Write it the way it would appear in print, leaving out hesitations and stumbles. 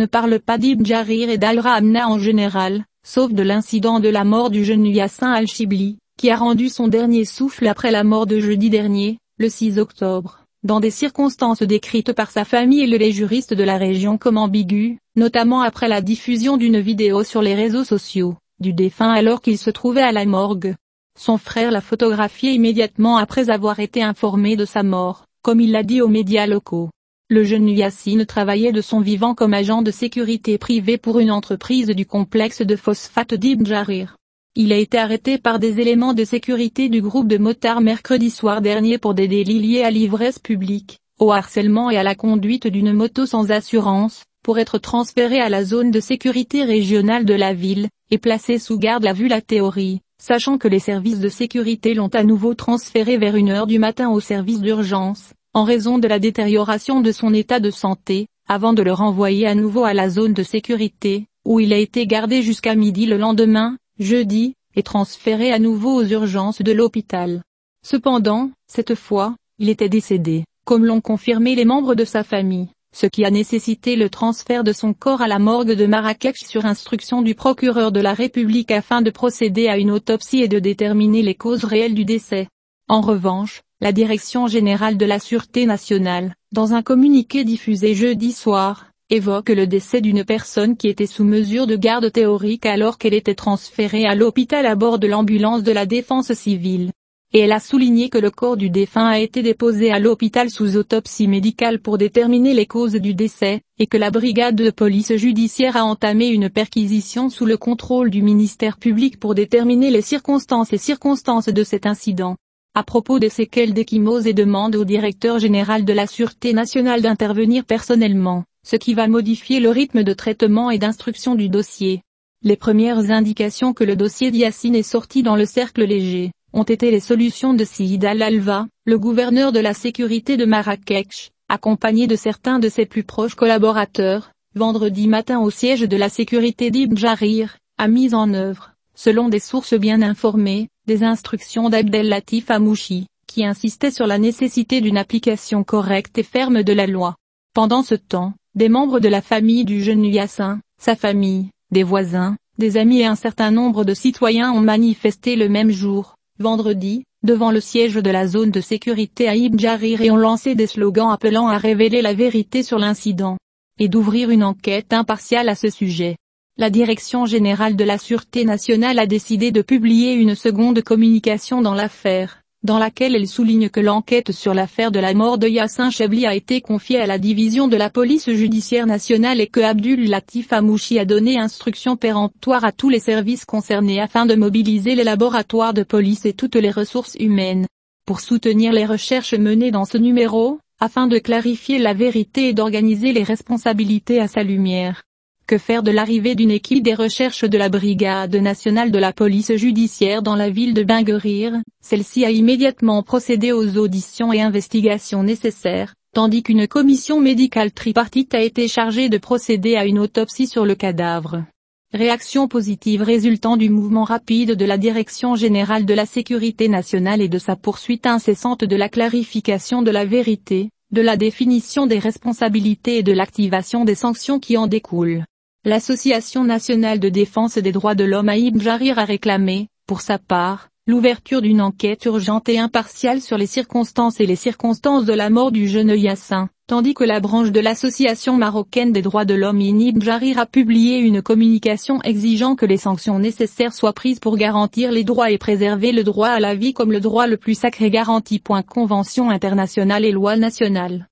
ne parle pas d'Ibn Jarir et d'Al-Rahmana en général, sauf de l'incident de la mort du jeune Yassin al-Shibli, qui a rendu son dernier souffle après la mort de jeudi dernier, le 6 octobre, dans des circonstances décrites par sa famille et les juristes de la région comme ambiguës, notamment après la diffusion d'une vidéo sur les réseaux sociaux, du défunt alors qu'il se trouvait à la morgue. Son frère l'a photographié immédiatement après avoir été informé de sa mort, comme il l'a dit aux médias locaux. Le jeune Yassine travaillait de son vivant comme agent de sécurité privée pour une entreprise du complexe de phosphate d'Ibn Jarir. Il a été arrêté par des éléments de sécurité du groupe de motards mercredi soir dernier pour des délits liés à l'ivresse publique, au harcèlement et à la conduite d'une moto sans assurance, pour être transféré à la zone de sécurité régionale de la ville, et placé sous garde à vue la théorie, sachant que les services de sécurité l'ont à nouveau transféré vers 1h du matin au service d'urgence, en raison de la détérioration de son état de santé, avant de le renvoyer à nouveau à la zone de sécurité, où il a été gardé jusqu'à midi le lendemain, jeudi, et transféré à nouveau aux urgences de l'hôpital. Cependant, cette fois, il était décédé, comme l'ont confirmé les membres de sa famille, ce qui a nécessité le transfert de son corps à la morgue de Marrakech sur instruction du procureur de la République afin de procéder à une autopsie et de déterminer les causes réelles du décès. En revanche, la Direction générale de la Sûreté nationale, dans un communiqué diffusé jeudi soir, évoque le décès d'une personne qui était sous mesure de garde théorique alors qu'elle était transférée à l'hôpital à bord de l'ambulance de la défense civile. Et elle a souligné que le corps du défunt a été déposé à l'hôpital sous autopsie médicale pour déterminer les causes du décès, et que la brigade de police judiciaire a entamé une perquisition sous le contrôle du ministère public pour déterminer les circonstances de cet incident. À propos des séquelles d'ecchymose et demande au directeur général de la Sûreté nationale d'intervenir personnellement, ce qui va modifier le rythme de traitement et d'instruction du dossier. Les premières indications que le dossier d'Yassine est sorti dans le cercle léger ont été les solutions de Saïd Al-Alva, le gouverneur de la sécurité de Marrakech, accompagné de certains de ses plus proches collaborateurs, vendredi matin au siège de la sécurité d'Ibn Jarir, a mis en œuvre, selon des sources bien informées, des instructions d'Abdel Latif Amouchi, qui insistait sur la nécessité d'une application correcte et ferme de la loi. Pendant ce temps, des membres de la famille du jeune Yassin, sa famille, des voisins, des amis et un certain nombre de citoyens ont manifesté le même jour, vendredi, devant le siège de la zone de sécurité à Ibn Jarir et ont lancé des slogans appelant à révéler la vérité sur l'incident, et d'ouvrir une enquête impartiale à ce sujet. La Direction générale de la Sûreté nationale a décidé de publier une seconde communication dans l'affaire, dans laquelle elle souligne que l'enquête sur l'affaire de la mort de Yassin Chebli a été confiée à la division de la police judiciaire nationale et que Abdul Latif Amouchi a donné instruction péremptoire à tous les services concernés afin de mobiliser les laboratoires de police et toutes les ressources humaines pour soutenir les recherches menées dans ce numéro, afin de clarifier la vérité et d'organiser les responsabilités à sa lumière. Que faire de l'arrivée d'une équipe des recherches de la Brigade nationale de la police judiciaire dans la ville de Benguerir? Celle-ci a immédiatement procédé aux auditions et investigations nécessaires, tandis qu'une commission médicale tripartite a été chargée de procéder à une autopsie sur le cadavre. Réaction positive résultant du mouvement rapide de la Direction générale de la sécurité nationale et de sa poursuite incessante de la clarification de la vérité, de la définition des responsabilités et de l'activation des sanctions qui en découlent. L'Association nationale de défense des droits de l'homme à Ibn Jarir a réclamé, pour sa part, l'ouverture d'une enquête urgente et impartiale sur les circonstances de la mort du jeune Yassin, tandis que la branche de l'Association marocaine des droits de l'homme Ibn Jarir a publié une communication exigeant que les sanctions nécessaires soient prises pour garantir les droits et préserver le droit à la vie comme le droit le plus sacré garanti. Convention internationale et loi nationale.